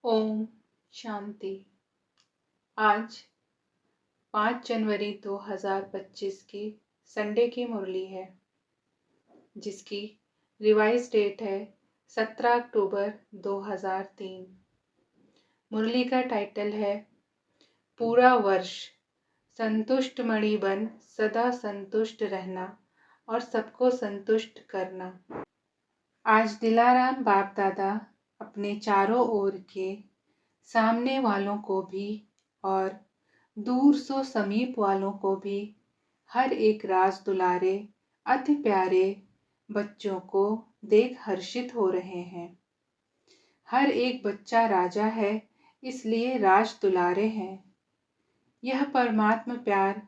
ओम शांति। आज 5 जनवरी 2025 की संडे की मुरली है, जिसकी रिवाइज डेट है 17 अक्टूबर 2003। मुरली का टाइटल है पूरा वर्ष संतुष्ट मणि बन सदा संतुष्ट रहना और सबको संतुष्ट करना। आज दिलाराम बाप दादा अपने चारों ओर के सामने वालों को भी और दूर सो समीप वालों को भी हर एक राज दुलारे अति प्यारे बच्चों को देख हर्षित हो रहे हैं। हर एक बच्चा राजा है, इसलिए राज दुलारे हैं। यह परमात्मा प्यार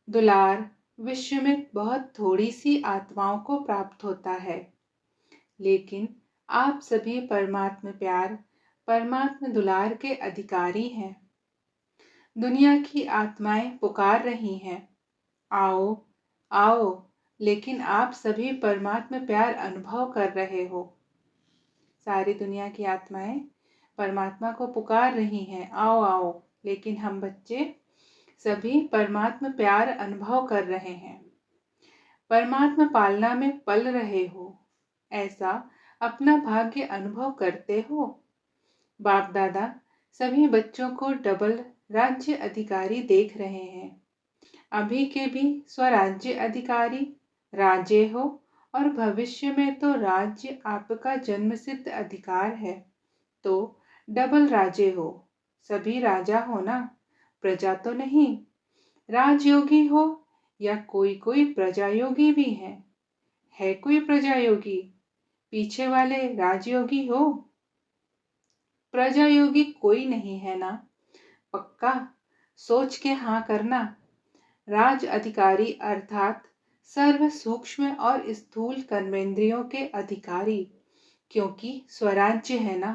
दुलार विश्व में बहुत थोड़ी सी आत्माओं को प्राप्त होता है, लेकिन आप सभी परमात्मा प्यार परमात्मा दुलार के अधिकारी हैं। दुनिया की आत्माएं पुकार रही हैं, आओ आओ, लेकिन आप सभी परमात्मा प्यार अनुभव कर रहे हो। सारी दुनिया की आत्माएं परमात्मा को पुकार रही हैं, आओ आओ, लेकिन हम बच्चे सभी परमात्मा प्यार अनुभव कर रहे हैं। परमात्मा पालना में पल रहे हो, ऐसा अपना भाग्य अनुभव करते हो। बाप दादा सभी बच्चों को डबल राज्य अधिकारी देख रहे हैं। अभी के भी स्वराज्य अधिकारी राजे हो और भविष्य में तो राज्य आपका जन्मसिद्ध अधिकार है, तो डबल राजे हो। सभी राजा हो ना, प्रजा तो नहीं। राजयोगी हो या कोई प्रजा योगी भी है कोई प्रजा योगी? पीछे वाले राजयोगी हो, प्रजा योगी कोई नहीं है ना? पक्का सोच के हाँ करना। राज अधिकारी अर्थात सर्व सूक्ष्म और स्थूल कर्मेंद्रियों के अधिकारी, क्योंकि स्वराज्य है ना,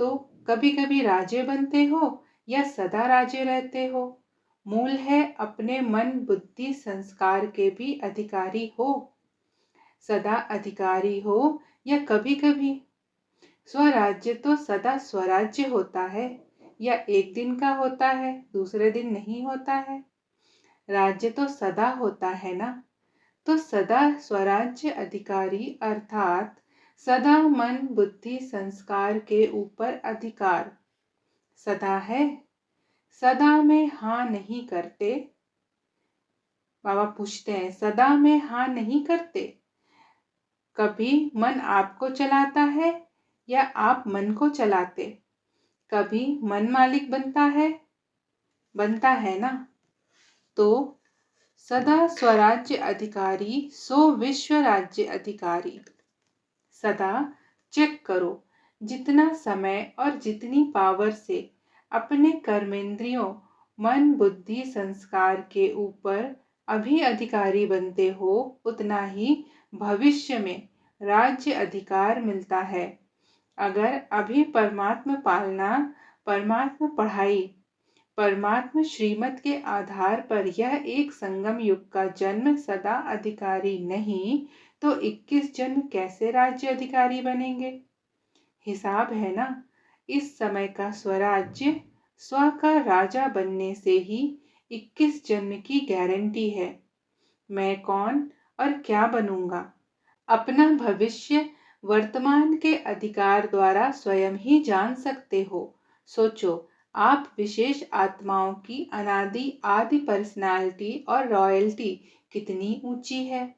तो कभी कभी राजे बनते हो या सदा राजे रहते हो। मूल है अपने मन बुद्धि संस्कार के भी अधिकारी हो। सदा अधिकारी हो या कभी कभी। स्वराज्य तो सदा स्वराज्य होता है, या एक दिन का होता है, दूसरे दिन नहीं होता है। राज्य तो सदा होता है ना, तो सदा स्वराज्य अधिकारी अर्थात सदा मन बुद्धि संस्कार के ऊपर अधिकार सदा है। सदा में हाँ नहीं करते। बाबा पूछते हैं, सदा में हाँ नहीं करते? कभी मन आपको चलाता है या आप मन को चलाते? कभी मन मालिक बनता है ना? तो सदा स्वराज्य अधिकारी सो विश्व राज्य अधिकारी। सदा चेक करो, जितना समय और जितनी पावर से अपने कर्मेंद्रियों मन बुद्धि संस्कार के ऊपर अभी अधिकारी बनते हो, उतना ही भविष्य में राज्य अधिकार मिलता है। अगर अभी परमात्मा पालना, परमात्मा पढ़ाई, परमात्मा श्रीमत के आधार पर यह एक संगम युग का जन्म सदा अधिकारी नहीं, तो 21 जन्म कैसे राज्य अधिकारी बनेंगे? हिसाब है ना। इस समय का स्वराज्य स्व का राजा बनने से ही 21 जन्म की गारंटी है। मैं कौन और क्या बनूंगा? अपना भविष्य वर्तमान के अधिकार द्वारा स्वयं ही जान सकते हो। सोचो, आप विशेष आत्माओं की अनादि आदि पर्सनालिटी और रॉयल्टी कितनी ऊंची है।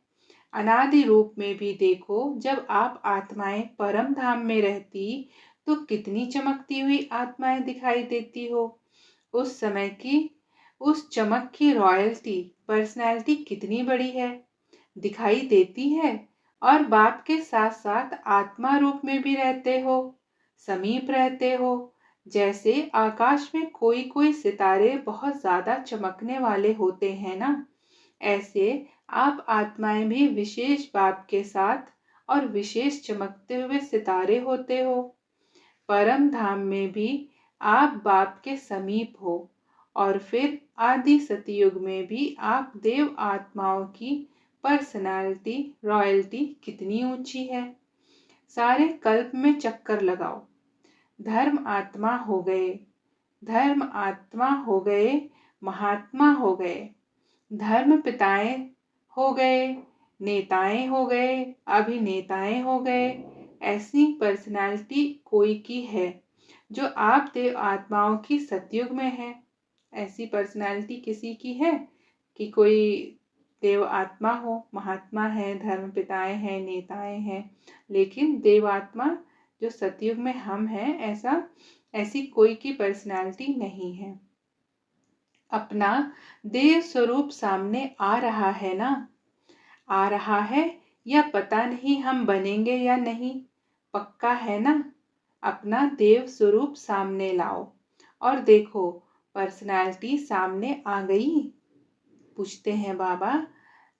अनादि रूप में भी देखो, जब आप आत्माएं परम धाम में रहती तो कितनी चमकती हुई आत्माएं दिखाई देती हो। उस समय की उस चमक की रॉयल्टी पर्सनालिटी कितनी बड़ी है, दिखाई देती है। और बाप के साथ साथ आत्मा रूप में भी रहते हो, समीप रहते हो। जैसे आकाश में कोई सितारे बहुत ज्यादा चमकने वाले होते हैं ना, ऐसे आप आत्माएं भी विशेष बाप के साथ और विशेष चमकते हुए सितारे होते हो। परम धाम में भी आप बाप के समीप हो, और फिर आदि सतयुग में भी आप देव आत्माओं की पर्सनालिटी रॉयल्टी कितनी ऊंची है। सारे कल्प में चक्कर लगाओ, धर्म आत्मा हो गए, धर्म आत्मा हो गए, महात्मा हो गए, धर्म पिताएं हो गए, नेताएं हो गए, अभिनेताएं हो गए। ऐसी पर्सनालिटी कोई की है जो आप देव आत्माओं की सतयुग में है? ऐसी पर्सनालिटी किसी की है कि कोई देव आत्मा हो, महात्मा है, धर्म पिताएं हैं, नेताएं हैं, लेकिन देव आत्मा जो सतयुग में हम हैं, ऐसी कोई की पर्सनालिटी नहीं है। अपना देव स्वरूप सामने आ रहा है ना? आ रहा है या पता नहीं हम बनेंगे या नहीं? पक्का है ना? अपना देव स्वरूप सामने लाओ और देखो पर्सनालिटी सामने आ गई। पूछते हैं बाबा,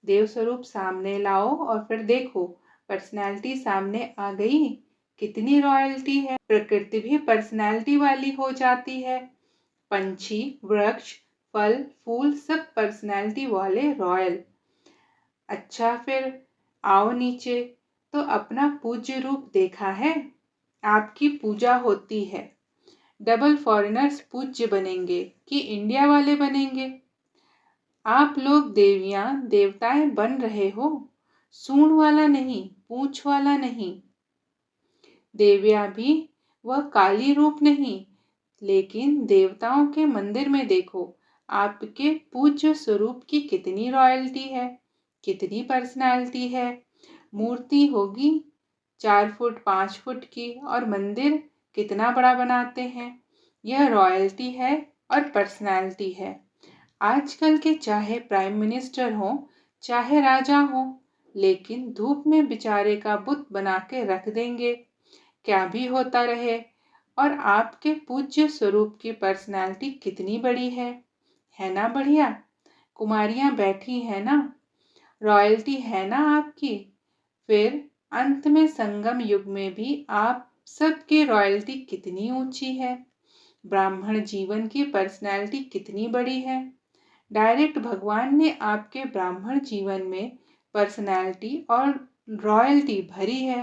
देव स्वरूप सामने लाओ और फिर देखो पर्सनालिटी सामने आ गई। कितनी रॉयल्टी है। प्रकृति भी पर्सनालिटी वाली हो जाती है। पंछी, वृक्ष, फल, फूल सब पर्सनालिटी वाले, रॉयल। अच्छा, फिर आओ नीचे। तो अपना पूज्य रूप देखा है? आपकी पूजा होती है। डबल फॉरेनर्स पूज्य बनेंगे कि इंडिया वाले बनेंगे? आप लोग देवियां देवताएं बन रहे हो, सूंड वाला नहीं, पूंछ वाला नहीं। देवियां भी वह काली रूप नहीं, लेकिन देवताओं के मंदिर में देखो आपके पूज्य स्वरूप की कितनी रॉयल्टी है, कितनी पर्सनालिटी है। मूर्ति होगी 4 फुट 5 फुट की और मंदिर कितना बड़ा बनाते हैं। यह रॉयल्टी है और पर्सनालिटी है। आजकल के चाहे प्राइम मिनिस्टर हो, चाहे राजा हो, लेकिन धूप में बेचारे का बुत बना के रख देंगे, क्या भी होता रहे। और आपके पूज्य स्वरूप की पर्सनालिटी कितनी बड़ी है ना बढ़िया? कुमारियां बैठी है ना, रॉयल्टी है ना आपकी। फिर अंत में संगम युग में भी आप सबकी रॉयल्टी कितनी ऊंची है। ब्राह्मण जीवन की पर्सनालिटी कितनी बड़ी है। डायरेक्ट भगवान ने आपके ब्राह्मण जीवन में पर्सनालिटी और रॉयल्टी भरी है।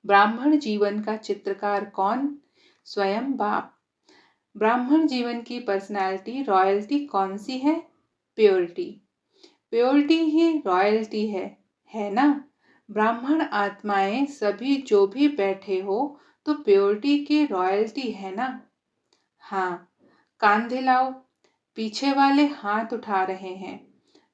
ब्राह्मण जीवन का चित्रकार कौन? स्वयं बाप। ब्राह्मण जीवन की पर्सनालिटी रॉयल्टी कौन सी है? प्योरिटी। प्योरिटी ही रॉयल्टी है ना? ब्राह्मण आत्माएं सभी जो भी बैठे हो तो प्योरिटी की रॉयल्टी है ना? हाँ, कान दिलाओ। पीछे वाले हाथ उठा रहे हैं।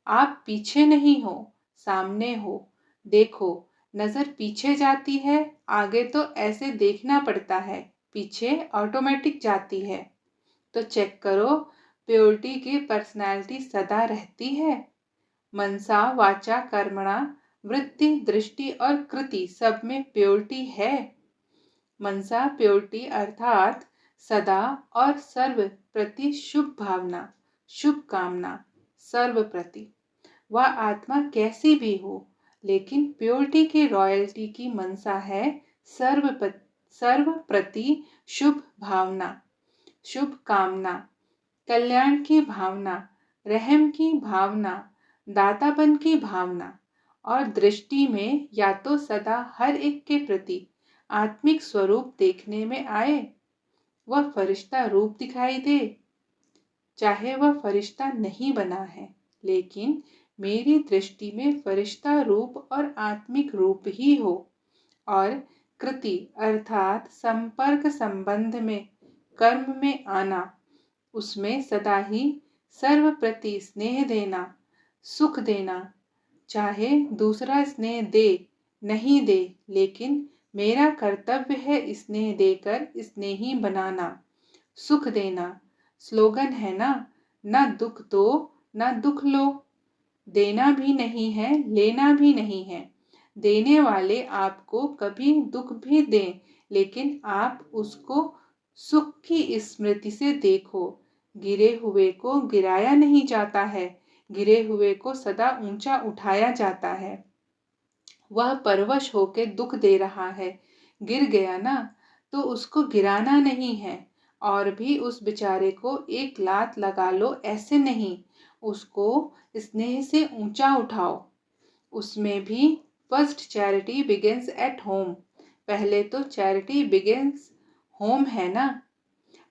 आप पीछे नहीं हो, सामने हो। देखो, नजर पीछे जाती है, आगे तो ऐसे देखना पड़ता है, पीछे ऑटोमेटिक जाती है। तो चेक करो, प्योरिटी की पर्सनालिटी सदा रहती है। मनसा वाचा कर्मणा वृत्ति दृष्टि और कृति सब में प्योरिटी है। मनसा प्योरिटी अर्थात सदा और सर्व प्रति शुभ भावना, शुभ कामना, सर्व प्रति। वह आत्मा कैसी भी हो, लेकिन प्योरिटी की रॉयल्टी की मनसा है सर्व प्रति शुभ भावना, शुभ कामना, कल्याण की भावना, रहम की भावना, दातापन की भावना और दृष्टि में या तो सदा हर एक के प्रति आत्मिक स्वरूप देखने में आए, वह फरिश्ता रूप दिखाई दे, चाहे वह फरिश्ता नहीं बना है, लेकिन मेरी दृष्टि में फरिश्ता रूप और आत्मिक रूप ही हो। और कृति अर्थात संपर्क संबंध में, कर्म में आना, उसमें सदा ही सर्व प्रति स्नेह देना, सुख देना, चाहे दूसरा स्नेह दे नहीं दे, लेकिन मेरा कर्तव्य है स्नेह देकर स्नेही बनाना, सुख देना। स्लोगन है ना दुख दो ना दुख लो। देना भी नहीं है, लेना भी नहीं है। देने वाले आपको कभी दुख भी दें, लेकिन आप उसको सुख की स्मृति से देखो। गिरे हुए को गिराया नहीं जाता है, गिरे हुए को सदा ऊंचा उठाया जाता है। वह परवश होके दुख दे रहा है, गिर गया ना, तो उसको गिराना नहीं है। और भी उस बेचारे को एक लात लगा लो, ऐसे नहीं, उसको स्नेह से ऊंचा उठाओ। उसमें भी first charity begins at home. पहले तो चैरिटी बिगिंस होम है ना।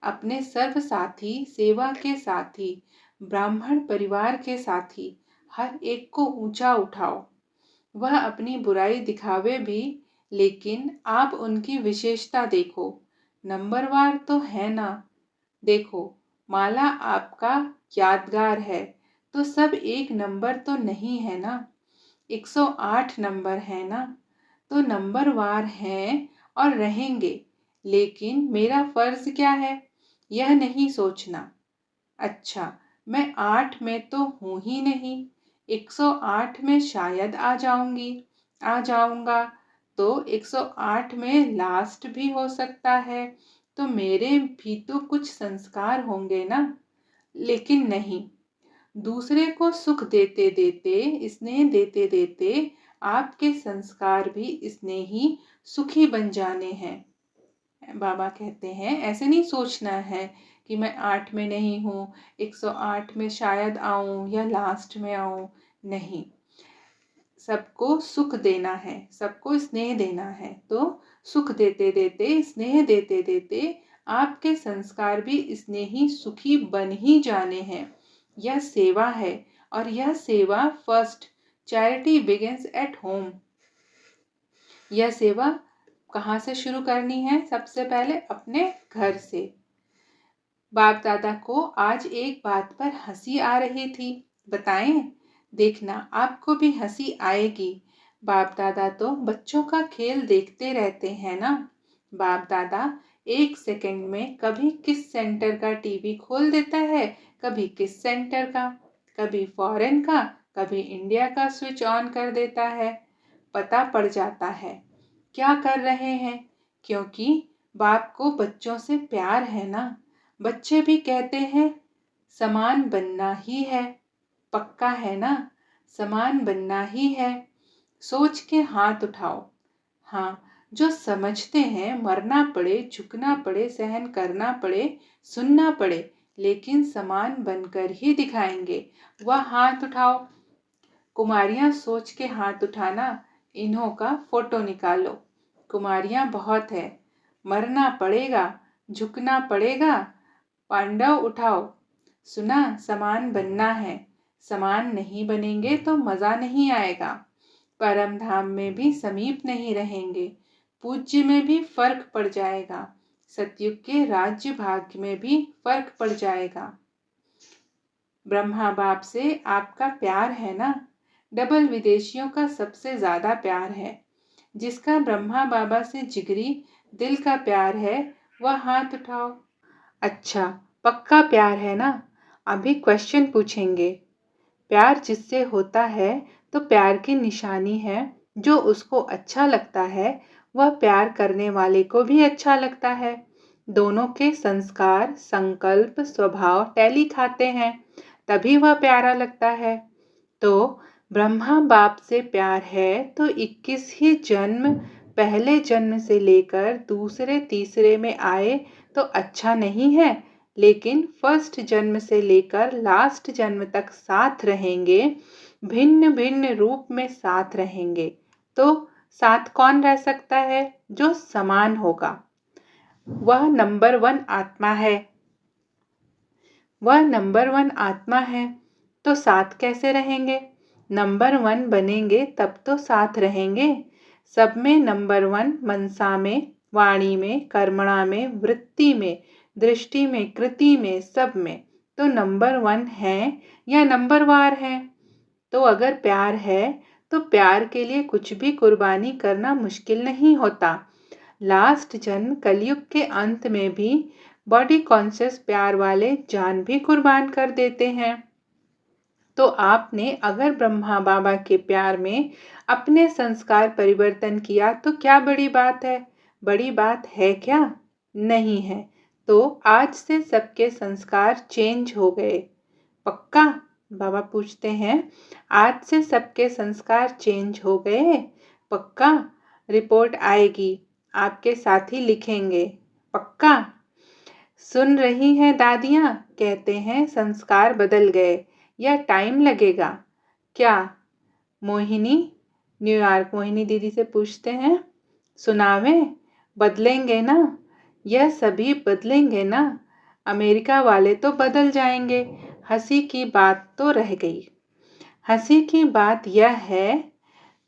अपने सर्व साथी, सेवा के साथी, ब्राह्मण परिवार के साथी, हर एक को ऊंचा उठाओ। वह अपनी बुराई दिखावे भी, लेकिन आप उनकी विशेषता देखो। नंबरवार तो है ना। देखो, माला आपका यादगार है, तो सब एक नंबर तो नहीं है ना। 108 नंबर है ना, तो नंबरवार हैं और रहेंगे। लेकिन मेरा फर्ज क्या है, यह नहीं सोचना। अच्छा, मैं 8 में तो हूँ ही नहीं, 108 में शायद आ जाऊंगा, तो 108 में लास्ट भी हो सकता है, तो मेरे भी तो कुछ संस्कार होंगे ना। लेकिन नहीं, दूसरे को सुख देते देते, स्नेह देते देते आपके संस्कार भी स्नेही सुखी बन जाने हैं। बाबा कहते हैं ऐसे नहीं सोचना है कि मैं 8 में नहीं हूँ, 108 में शायद आऊं या लास्ट में आऊं। नहीं, सबको सुख देना है, सबको स्नेह देना है, तो सुख देते देते, स्नेह देते देते आपके संस्कार भी स्नेही सुखी बन ही जाने हैं। यह सेवा है, और यह सेवा first. Charity begins at home. यह सेवा कहाँ से शुरू करनी है? सबसे पहले अपने घर से। बाप दादा को आज एक बात पर हंसी आ रही थी, बताएं? देखना, आपको भी हंसी आएगी। बाप दादा तो बच्चों का खेल देखते रहते हैं ना। बाप दादा 1 सेकंड में कभी किस सेंटर का टीवी खोल देता है, कभी किस सेंटर का, कभी फॉरेन का, कभी इंडिया का स्विच ऑन कर देता है। पता पड़ जाता है क्या कर रहे हैं, क्योंकि बाप को बच्चों से प्यार है ना। बच्चे भी कहते हैं समान बनना ही है। पक्का है ना, समान बनना ही है। सोच के हाथ उठाओ। हाँ, जो समझते हैं मरना पड़े, झुकना पड़े, सहन करना पड़े, सुनना पड़े, लेकिन समान बनकर ही दिखाएंगे, वह हाथ उठाओ। कुमारियां सोच के हाथ उठाना। इन्हों का फोटो निकालो। कुमारियां बहुत है, मरना पड़ेगा, झुकना पड़ेगा। पांडव उठाओ। सुना, समान बनना है। समान नहीं बनेंगे तो मजा नहीं आएगा। परम धाम में भी समीप नहीं रहेंगे। पूज्य में भी फर्क पड़ जाएगा। सतयुग के राज्य भाग्य में भी फर्क पड़ जाएगा। ब्रह्मा बाप से आपका प्यार है ना। डबल विदेशियों का सबसे ज्यादा प्यार है। जिसका ब्रह्मा बाबा से जिगरी दिल का प्यार है, वह हाथ उठाओ। अच्छा, पक्का प्यार है ना। अभी क्वेश्चन पूछेंगे। प्यार जिससे होता है तो प्यार की निशानी है, जो उसको अच्छा लगता है वह प्यार करने वाले को भी अच्छा लगता है। दोनों के संस्कार, संकल्प, स्वभाव टैली खाते हैं, तभी वह प्यारा लगता है। तो ब्रह्मा बाप से प्यार है तो 21 ही जन्म, पहले जन्म से लेकर दूसरे तीसरे में आए तो अच्छा नहीं है, लेकिन फर्स्ट जन्म से लेकर लास्ट जन्म तक साथ रहेंगे, भिन्न भिन्न रूप में साथ रहेंगे। तो साथ कौन रह सकता है? जो समान होगा। वह नंबर 1 आत्मा है। वह नंबर 1 आत्मा है, तो साथ कैसे रहेंगे? नंबर 1 बनेंगे तब तो साथ रहेंगे। सब में नंबर 1, मनसा में, वाणी में, कर्मणा में, वृत्ति में, दृष्टि में, कृति में, सब में तो नंबर 1 है या नंबरवार है। तो अगर प्यार है तो प्यार के लिए कुछ भी कुर्बानी करना मुश्किल नहीं होता। लास्ट जन्म कलयुग के अंत में भी बॉडी कॉन्शियस प्यार वाले जान भी कुर्बान कर देते हैं। तो आपने अगर ब्रह्मा बाबा के प्यार में अपने संस्कार परिवर्तन किया तो क्या बड़ी बात है? बड़ी बात है क्या? नहीं है। तो आज से सबके संस्कार चेंज हो गए। पक्का? बाबा पूछते हैं, आज से सबके संस्कार चेंज हो गए? पक्का? रिपोर्ट आएगी, आपके साथी लिखेंगे। पक्का? सुन रही हैं दादियाँ? कहते हैं संस्कार बदल गए या टाइम लगेगा? क्या? मोहिनी, न्यूयॉर्क मोहिनी दीदी से पूछते हैं, सुनावे? बदलेंगे ना? यह सभी बदलेंगे ना। अमेरिका वाले तो बदल जाएंगे। हंसी की बात तो रह गई। हंसी की बात यह है,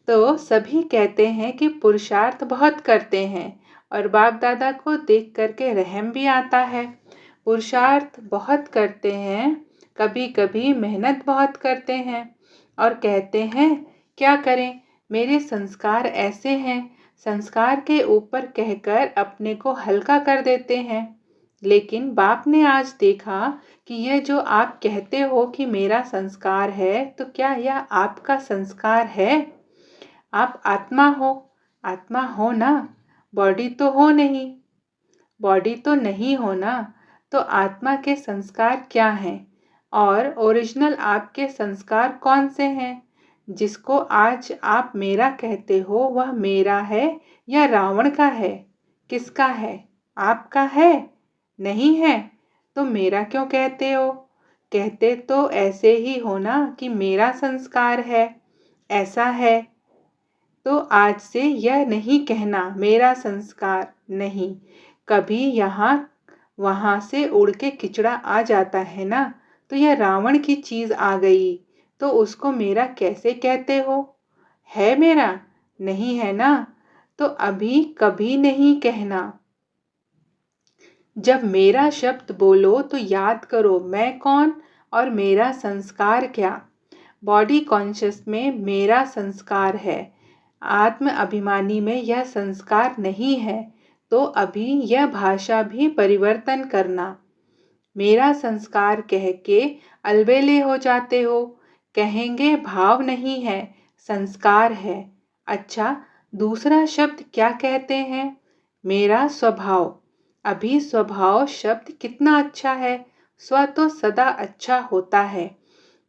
तो सभी कहते हैं कि पुरुषार्थ बहुत करते हैं और बाप दादा को देख करके रहम भी आता है। पुरुषार्थ बहुत करते हैं, कभी कभी मेहनत बहुत करते हैं और कहते हैं क्या करें, मेरे संस्कार ऐसे हैं। संस्कार के ऊपर कहकर अपने को हल्का कर देते हैं। लेकिन बाप ने आज देखा कि यह जो आप कहते हो कि मेरा संस्कार है, तो क्या यह आपका संस्कार है? आप आत्मा हो ना, बॉडी तो हो नहीं। बॉडी तो नहीं हो ना, तो आत्मा के संस्कार क्या हैं? और ओरिजिनल आपके संस्कार कौन से हैं? जिसको आज आप मेरा कहते हो, वह मेरा है या रावण का है? किसका है? आपका है? नहीं है तो मेरा क्यों कहते हो? कहते तो ऐसे ही हो ना कि मेरा संस्कार है, ऐसा है। तो आज से यह नहीं कहना मेरा संस्कार नहीं। कभी यहाँ वहाँ से उड़ के किचड़ा आ जाता है ना, तो यह रावण की चीज आ गई, तो उसको मेरा कैसे कहते हो? है मेरा? नहीं है ना, तो अभी कभी नहीं कहना। जब मेरा शब्द बोलो तो याद करो मैं कौन और मेरा संस्कार क्या। बॉडी कॉन्शियस में मेरा संस्कार है, आत्म अभिमानी में यह संस्कार नहीं है। तो अभी यह भाषा भी परिवर्तन करना। मेरा संस्कार कह के अलबेले हो जाते हो। कहेंगे भाव नहीं है, संस्कार है। अच्छा, दूसरा शब्द क्या कहते हैं? मेरा स्वभाव। अभी स्वभाव शब्द कितना अच्छा है। स्व तो सदा अच्छा होता है।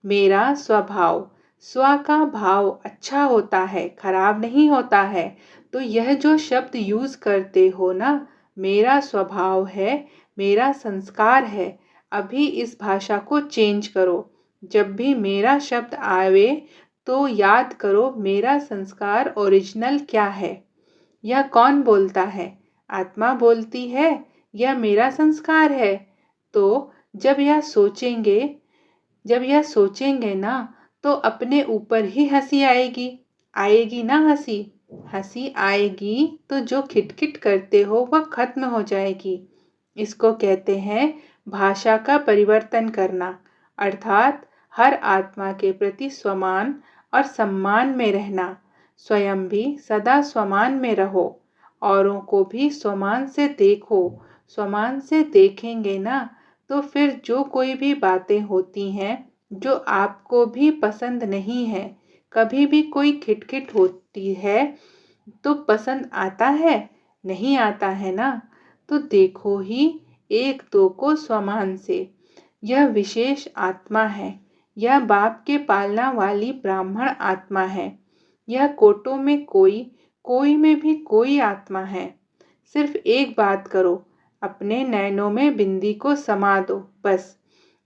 मेरा स्वभाव, स्व का भाव अच्छा होता है, खराब नहीं होता है। तो यह जो शब्द यूज करते हो ना, मेरा स्वभाव है, मेरा संस्कार है, अभी इस भाषा को चेंज करो। जब भी मेरा शब्द आवे तो याद करो मेरा संस्कार ओरिजिनल क्या है। यह कौन बोलता है? आत्मा बोलती है या मेरा संस्कार है? तो जब यह सोचेंगे जब यह सोचेंगे ना, तो अपने ऊपर ही हंसी आएगी। आएगी ना हंसी? हंसी आएगी तो जो खिटखिट करते हो वह खत्म हो जाएगी। इसको कहते हैं भाषा का परिवर्तन करना, अर्थात हर आत्मा के प्रति स्वमान और सम्मान में रहना। स्वयं भी सदा स्वमान में रहो, औरों को भी स्वमान से देखो। स्वमान से देखेंगे ना, तो फिर जो कोई भी बातें होती हैं जो आपको भी पसंद नहीं है, कभी भी कोई खिटखिट होती है, तो पसंद आता है? नहीं आता है ना, तो देखो ही एक दो को स्वमान से। यह विशेष आत्मा है, यह बाप के पालना वाली ब्राह्मण आत्मा है। यह कोटों में कोई, कोई में भी कोई आत्मा है। सिर्फ एक बात करो, अपने नैनों में बिंदी को समा दो, बस।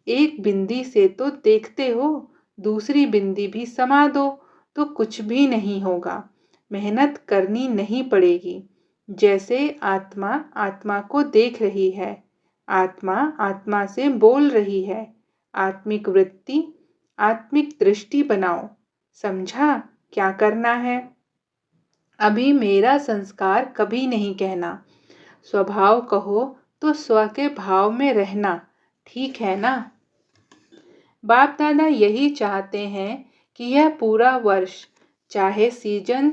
एक बिंदी से तो देखते हो, दूसरी बिंदी भी समा दो तो कुछ भी नहीं होगा। मेहनत करनी नहीं पड़ेगी। जैसे आत्मा आत्मा को देख रही है, आत्मा आत्मा से बोल रही है। आत्मिक वृत्ति, आत्मिक दृष्टि बनाओ। समझा क्या करना है? अभी मेरा संस्कार कभी नहीं कहना। स्वभाव कहो तो स्व के भाव में रहना, ठीक है ना? बाप दादा यही चाहते हैं कि यह पूरा वर्ष, चाहे सीजन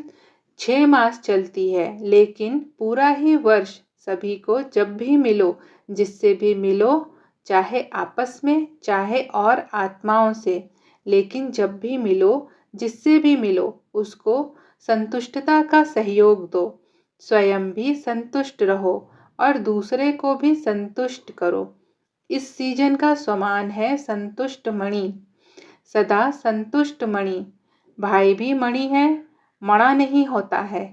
6 मास चलती है, लेकिन पूरा ही वर्ष सभी को जब भी मिलो, जिससे भी मिलो, चाहे आपस में चाहे और आत्माओं से, लेकिन जब भी मिलो, जिससे भी मिलो, उसको संतुष्टता का सहयोग दो। स्वयं भी संतुष्ट रहो और दूसरे को भी संतुष्ट करो। इस सीजन का स्वमान है संतुष्ट मणि, सदा संतुष्ट मणि। भाई भी मणि है, मणा नहीं होता है,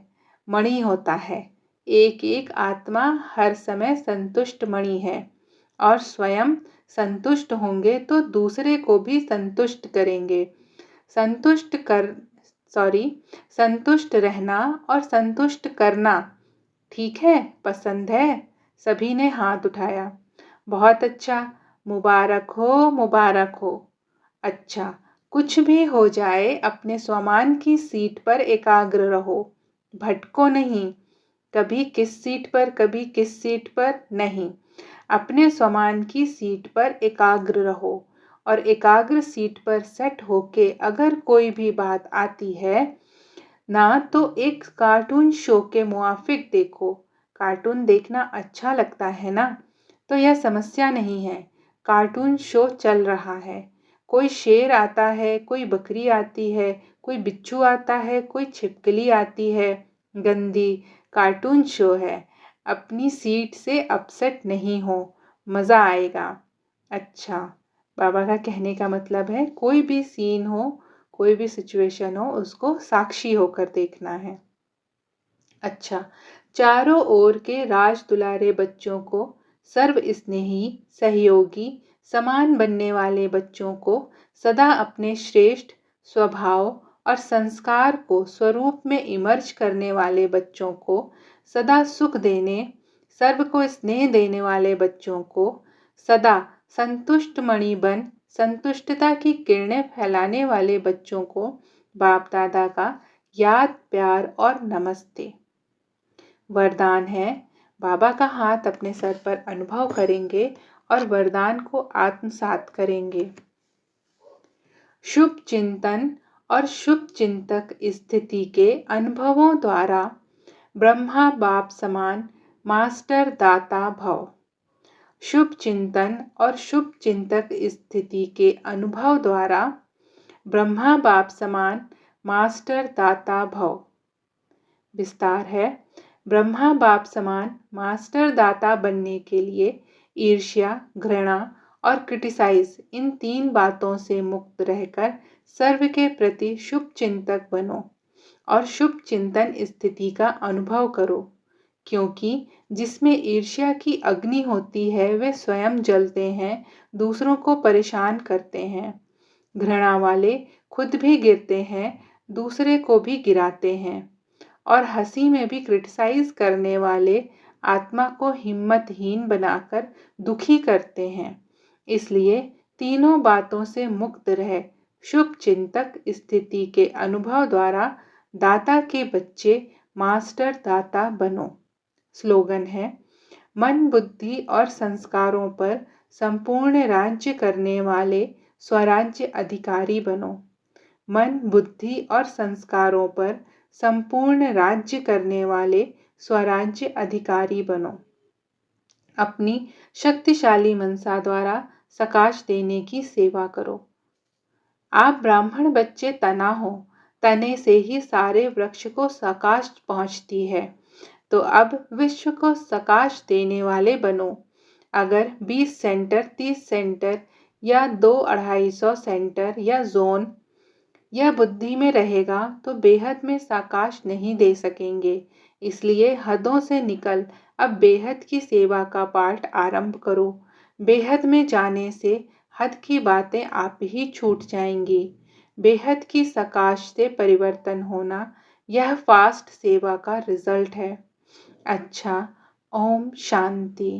मणि होता है। एक एक आत्मा हर समय संतुष्ट मणि है और स्वयं संतुष्ट होंगे तो दूसरे को भी संतुष्ट करेंगे। संतुष्ट रहना और संतुष्ट करना, ठीक है? पसंद है? सभी ने हाथ उठाया। बहुत अच्छा, मुबारक हो, मुबारक हो। अच्छा, कुछ भी हो जाए अपने स्वमान की सीट पर एकाग्र रहो, भटको नहीं। कभी किस सीट पर, कभी किस सीट पर नहीं। अपने स्वमान की सीट पर एकाग्र रहो और एकाग्र सीट पर सेट होके अगर कोई भी बात आती है ना तो एक कार्टून शो के मुआफिक देखो। कार्टून देखना अच्छा लगता है ना, तो यह समस्या नहीं है। कार्टून शो चल रहा है, कोई शेर आता है, कोई बकरी आती है, कोई बिच्छू आता है, कोई छिपकली आती है। गंदी कार्टून शो है। अपनी सीट से अपसेट नहीं हो, मज़ा आएगा। अच्छा, बाबा का कहने का मतलब है कोई भी सीन हो, कोई भी सिचुएशन हो, उसको साक्षी होकर देखना है। अच्छा, चारों ओर के राज दुलारे बच्चों को, सर्व स्नेही, सहयोगी, समान बनने वाले बच्चों को, सदा अपने श्रेष्ठ स्वभाव और संस्कार को स्वरूप में इमर्ज करने वाले बच्चों को, सदा सुख देने, सर्व को स्नेह देने वाले बच्चों को, सदा संतुष्ट मणि बन संतुष्टता की किरणें फैलाने वाले बच्चों को बाप दादा का याद, प्यार और नमस्ते। वरदान है, बाबा का हाथ अपने सर पर अनुभव करेंगे और वरदान को आत्मसात करेंगे। शुभ चिंतन और शुभ चिंतक स्थिति के अनुभवों द्वारा ब्रह्मा बाप समान मास्टर दाता भव। शुभ चिंतन और शुभ चिंतक स्थिति के अनुभव द्वारा ब्रह्मा बाप समान मास्टर दाता भव। विस्तार है, ब्रह्मा बाप समान मास्टर दाता बनने के लिए ईर्ष्या, घृणा और क्रिटिसाइज इन 3 बातों से मुक्त रहकर सर्व के प्रति शुभ चिंतक बनो और शुभ चिंतन स्थिति का अनुभव करो। क्योंकि जिसमें ईर्ष्या की अग्नि होती है वे स्वयं जलते हैं, दूसरों को परेशान करते हैं। घृणा वाले खुद भी गिरते हैं, दूसरे को भी गिराते हैं। और हंसी में भी क्रिटिसाइज करने वाले आत्मा को हिम्मतहीन बनाकर दुखी करते हैं। इसलिए तीनों बातों से मुक्त रह शुभ चिंतक स्थिति के अनुभव द्वारा दाता के बच्चे मास्टर दाता बनो। स्लोगन है, मन, बुद्धि और संस्कारों पर संपूर्ण राज्य करने वाले स्वराज्य अधिकारी बनो। मन, बुद्धि और संस्कारों पर संपूर्ण राज्य करने वाले स्वराज्य अधिकारी बनो। अपनी शक्तिशाली मनसा द्वारा सकाश देने की सेवा करो। आप ब्राह्मण बच्चे तना हो, तने से ही सारे वृक्ष को सकाश पहुंचती है, तो अब विश्व को सकाश देने वाले बनो। अगर 20 सेंटर, 30 सेंटर या 200-250 सेंटर या जोन यह बुद्धि में रहेगा तो बेहद में साकाश नहीं दे सकेंगे। इसलिए हदों से निकल अब बेहद की सेवा का पाठ आरंभ करो। बेहद में जाने से हद की बातें आप ही छूट जाएंगी। बेहद की सकाश से परिवर्तन होना यह फास्ट सेवा का रिजल्ट है। अच्छा, ओम शांति।